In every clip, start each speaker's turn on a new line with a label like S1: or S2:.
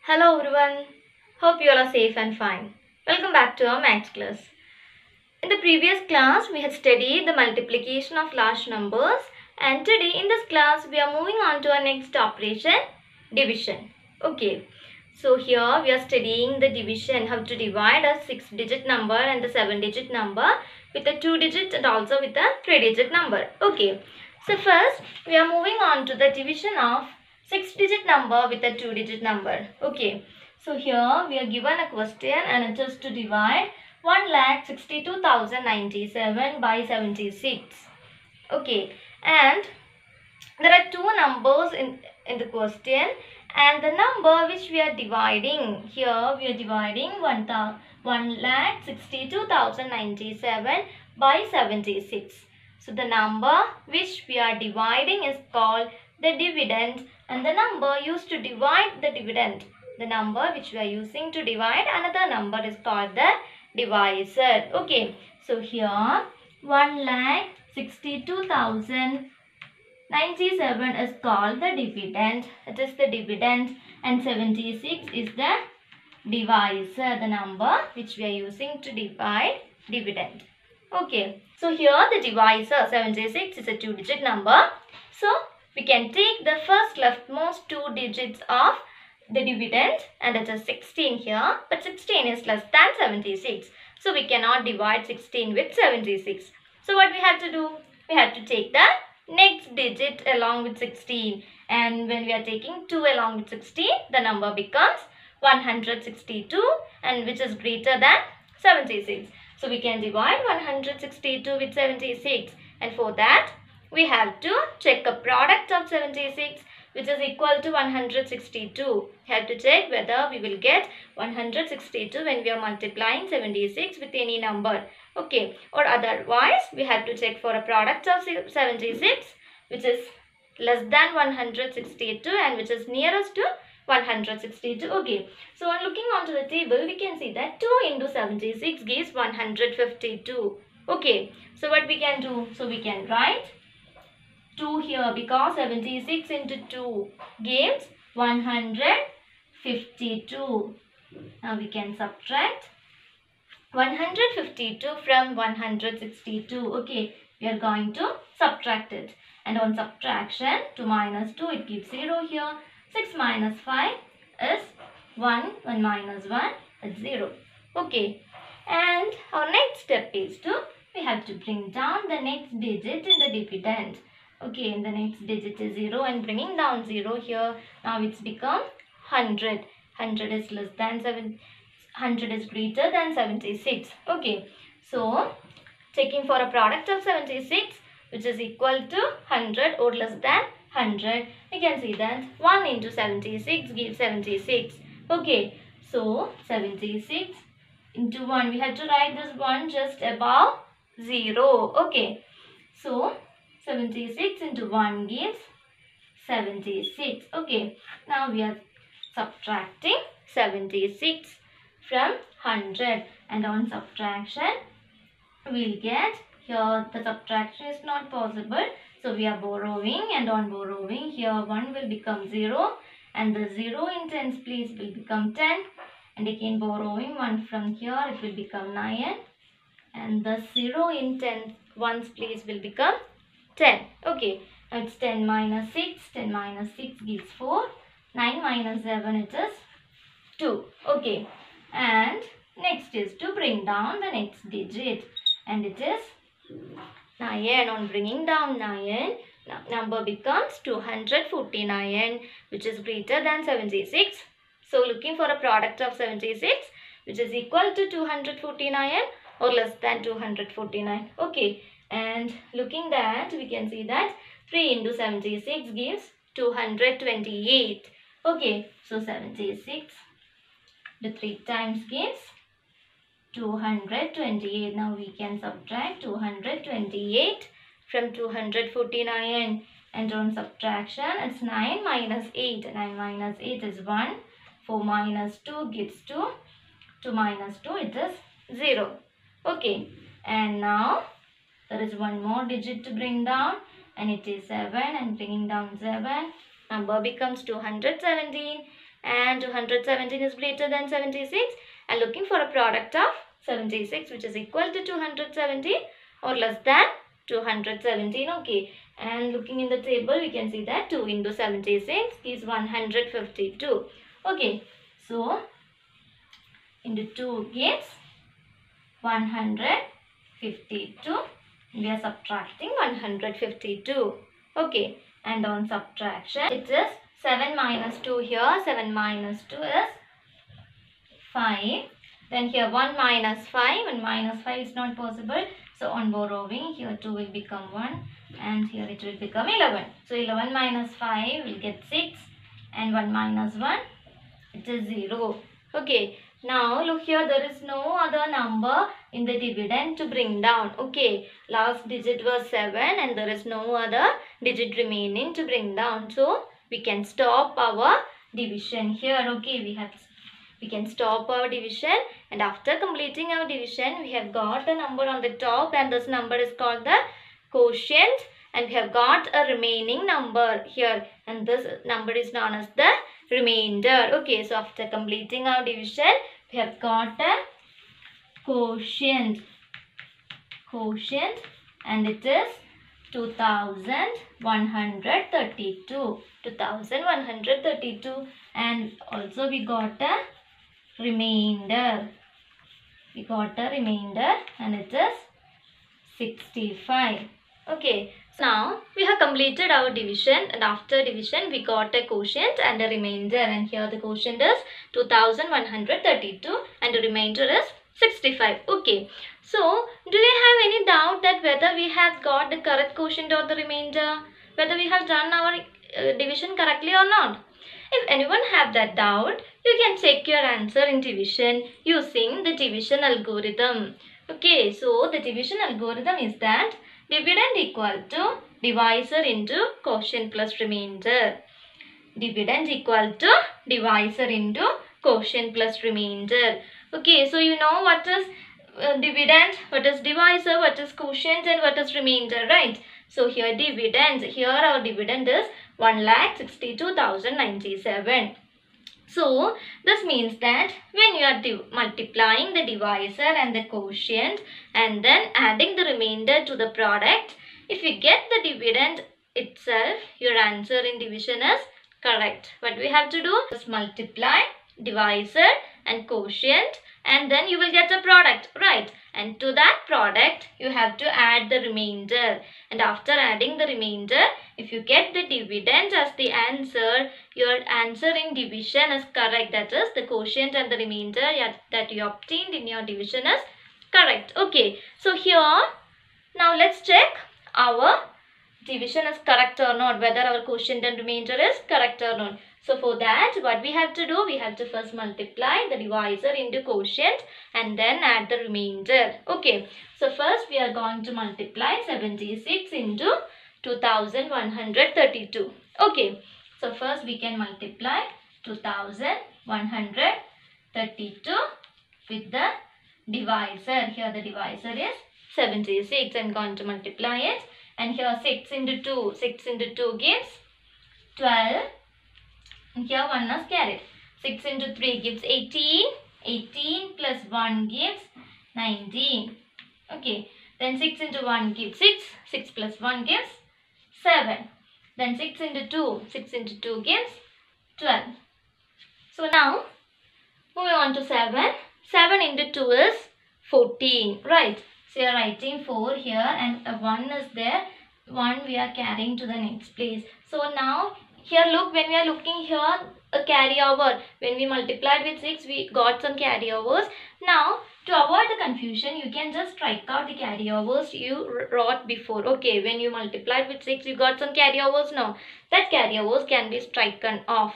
S1: Hello everyone, hope you all are safe and fine. Welcome back to our maths class. In the previous class, we had studied the multiplication of large numbers, and today in this class, we are moving on to our next operation, division. Okay, so here we are studying the division, how to divide a 6-digit number and the 7-digit number with a 2-digit and also with a 3-digit number. Okay, so first we are moving on to the division of 6-digit number with a 2-digit number. Okay, so here we are given a question and it is to divide 1,62,097 by 76. Okay, and there are two numbers in the question, and the number which we are dividing here, we are dividing 1,62,097 by 76. So the number which we are dividing is called the dividend, and the number used to divide the dividend, the number which we are using to divide another number is called the divisor. Okay, so here 1,62,097 is called the dividend. It is the dividend, and 76 is the divisor, the number which we are using to divide dividend. Okay, so here the divisor 76 is a 2-digit number. So we can take the first leftmost 2 digits of the dividend, and it is 16 here, but 16 is less than 76. So we cannot divide 16 with 76. So what we have to do? We have to take the next digit along with 16, and when we are taking 2 along with 16, the number becomes 162, and which is greater than 76. So we can divide 162 with 76, and for that we have to check a product of 76 which is equal to 162. We have to check whether we will get 162 when we are multiplying 76 with any number. Okay, or otherwise we have to check for a product of 76 which is less than 162 and which is nearest to 162. Okay, so on looking onto the table, we can see that 2 into 76 gives 152. Okay, so what we can do? So we can write 2 here, because 76 into 2 gives 152. Now we can subtract 152 from 162. Okay, we are going to subtract it. And on subtraction, 2 minus 2, it gives 0 here. 6 minus 5 is 1. 1 minus 1 is 0. Okay, and our next step is we have to bring down the next digit in the dividend. Okay, and the next digit is 0, and bringing down 0 here, now it's become 100. 100 is less than 100 is greater than 76. Okay, so taking for a product of 76 which is equal to 100 or less than 100, we can see that 1 into 76 gives 76. Okay, so 76 into 1, we have to write this 1 just above 0. Okay, so 76 into 1 gives 76. Okay, now we are subtracting 76 from 100, and on subtraction we'll get here the subtraction is not possible, so we are borrowing, and on borrowing here 1 will become 0, and the 0 in tens place will become 10, and again borrowing 1 from here, it will become 9, and the 0 in ones place will become 10. Okay, now it's 10 minus 6. 10 minus 6 gives 4. 9 minus 7, it is 2. Okay, and next is to bring down the next digit, and it is 9. On bringing down 9, number becomes 249, which is greater than 76. So looking for a product of 76 which is equal to 249 or less than 249. Okay, and looking that, we can see that 3 into 76 gives 228. Okay, so 76 the 3 times gives 228. Now we can subtract 228 from 249, and on subtraction it's 9 minus 8. 9 minus 8 is 1. 4 minus 2 gives 2. 2 minus 2, it is 0. Okay, and now there is one more digit to bring down, and it is 7, and bringing down 7, number becomes 217, and 217 is greater than 76, and looking for a product of 76 which is equal to 217 or less than 217. Okay, and looking in the table we can see that 2 into 76 is 152. Okay, so into 2 gives 152. We are subtracting 152. Okay, and on subtraction it is 7 minus 2 here. 7 minus 2 is 5. Then here 1 minus 5. 1 minus 5 is not possible. So on borrowing, here 2 will become 1 and here it will become 11. So 11 minus 5 will get 6 and 1 minus 1, it is 0. Okay, now look here, there is no other number in the dividend to bring down. Okay, last digit was 7 and there is no other digit remaining to bring down. So we can stop our division here. Okay, we can stop our division, and after completing our division we have got a number on the top and this number is called the quotient, and we have got a remaining number here and this number is known as the remainder. Okay, so after completing our division we have got a quotient and it is 2132, and also we got a remainder. And it is 65. Okay, so now we have completed our division, and after division we got a quotient and a remainder, and here the quotient is 2132 and the remainder is 65. Okay, so do you have any doubt that whether we have got the correct quotient or the remainder, whether we have done our division correctly or not? If anyone have that doubt, you can check your answer in division using the division algorithm. Okay, so the division algorithm is that dividend equal to divisor into quotient plus remainder. Dividend equal to divisor into quotient plus remainder. Okay, so you know what is dividend, what is divisor, what is quotient and what is remainder, right? So here dividend, here our dividend is 1,62,097. So this means that when you are multiplying the divisor and the quotient and then adding the remainder to the product, if you get the dividend itself, your answer in division is correct. What we have to do is multiply divisor and quotient and then you will get a product, right? And to that product you have to add the remainder, and after adding the remainder, if you get the dividend as the answer, your answer in division is correct. That is, the quotient and the remainder that you obtained in your division is correct. Okay, so here now let's check our division is correct or not, whether our quotient and remainder is correct or not. So for that, what we have to do, we have to first multiply the divisor into quotient and then add the remainder. Okay, so first we are going to multiply 76 into 2132. Okay, so first we can multiply 2132 with the divisor. Here the divisor is 76. I am going to multiply it. And here 6 into 2 gives 12. And here 1 is carried. 6 into 3 gives 18. 18 plus 1 gives 19. Okay. Then 6 into 1 gives 6. 6 plus 1 gives 7. Then 6 into 2 gives 12. So now moving on to 7. 7 into 2 is 14. Right. So you are writing 4 here and 1 is there. 1 we are carrying to the next place. So now here look, when we are looking here a carryover. When we multiplied with 6 we got some carryovers. Now to avoid the confusion you can just strike out the carryovers you wrote before. Okay, when you multiplied with 6 you got some carryovers. Now that carryovers can be striken off.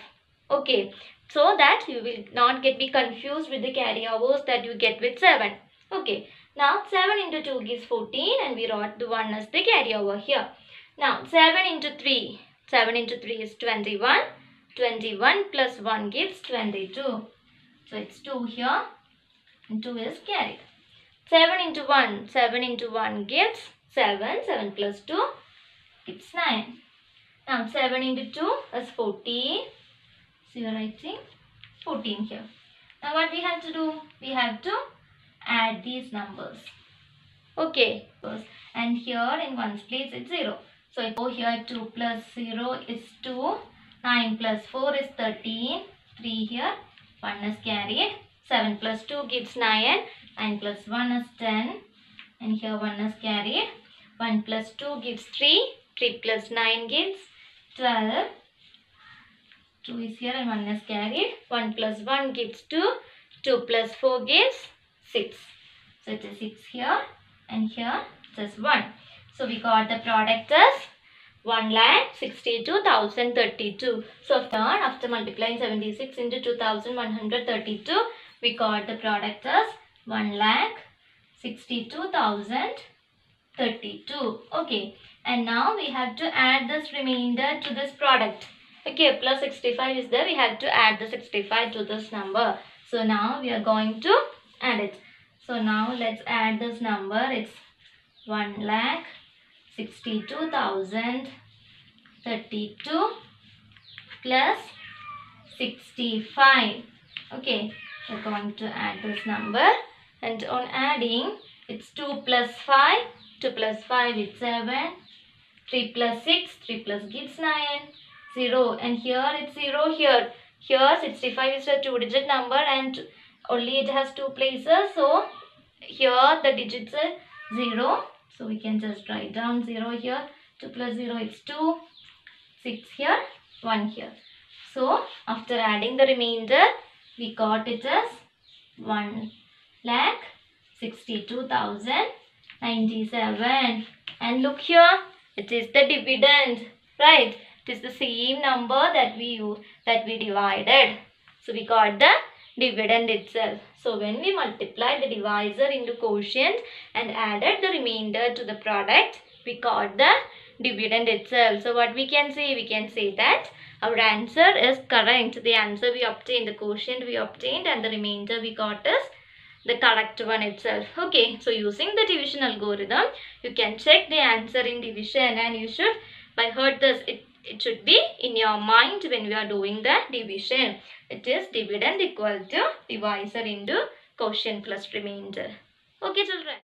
S1: Okay, so that you will not be confused with the carryovers that you get with 7. Okay. Now 7 into 2 gives 14 and we wrote the 1 as the carryover here. Now 7 into 3 is 21. 21 plus 1 gives 22. So it's 2 here and 2 is carried. 7 into 1 gives 7. 7 plus 2 gives 9. Now 7 into 2 is 14. So you are writing 14 here. Now what we have to do? We have to add these numbers. Okay. And here in ones place it's 0. So over here 2 plus 0 is 2. 9 plus 4 is 13. 3 here. 1 is carried. 7 plus 2 gives 9. 9 plus 1 is 10. And here 1 is carried. 1 plus 2 gives 3. 3 plus 9 gives 12. 2 is here and 1 is carried. 1 plus 1 gives 2. 2 plus 4 gives 6. So it is 6 here and here it is 1. So we got the product as 1,62,032. So after multiplying 76 into 2,132, we got the product as 1,62,032. Okay. And now we have to add this remainder to this product. Okay, plus 65 is there. We have to add the 65 to this number. So now we are going to add it. So now let's add this number. It's 1,62,032 plus 65. Okay, we're going to add this number. And on adding, it's 2 plus 5. 2 plus 5 is 7. 3 plus 6. 3 plus gives 9. 0. And here it's 0 here. Here 65 is a 2-digit number and only it has 2 places. So here the digits are 0. So we can just write down 0 here. 2 plus 0 is 2. 6 here. 1 here. So after adding the remainder, we got it as 1,62,097. And look here, it is the dividend, right? It is the same number that we divided. So we got the dividend itself. So when we multiply the divisor into quotient and added the remainder to the product, we got the dividend itself. So what we can say? We can say that our answer is correct. The answer we obtained, the quotient we obtained and the remainder we got is the correct one itself. Okay, so using the division algorithm, you can check the answer in division and you should, by heart this, it should be in your mind when we are doing the division. It is dividend equal to divisor into quotient plus remainder. Okay children.